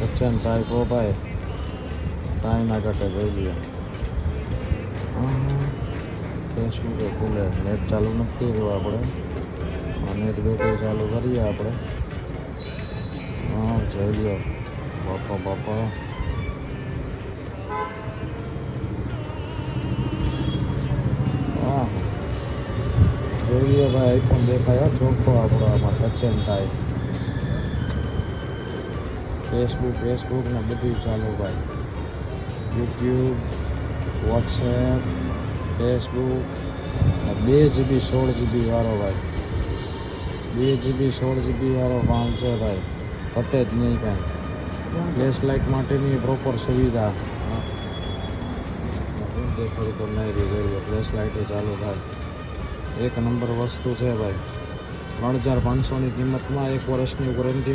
Sachin type હો ભાઈ, tie ના ઘટે જોઈ લઈએ. ફેસબુકે ખુલે, નેટ ચાલુ નથી કર્યું આપણે. નેટ બેટરી ચાલુ કરીએ આપણે. હા જોઈ લ્યો બાપા બાપા. હા જોઈ લઈએ ભાઈ, આઈફોન દેખાય ચોખ્ખો આપણો આમાં સચિન ટાઈપ. ફેસબુક ને બધું ચાલુ ભાઈ. YouTube, WhatsApp, Facebook. 2 GB 16 GB વાળો ભાઈ. 2 GB 16 GB વાળો ફોન છે ભાઈ, ઘટે જ નહીં કાંઈ. ફ્લેશ લાઇટ માટેની પ્રોપર સુવિધા. દેખાડું તો નહીં રહ્યું, ફ્લેશ લાઇટ ચાલુ થાય. 1 નંબર વસ્તુ છે ભાઈ. 3500ની કિંમતમાં 1 વર્ષની વોરંટી.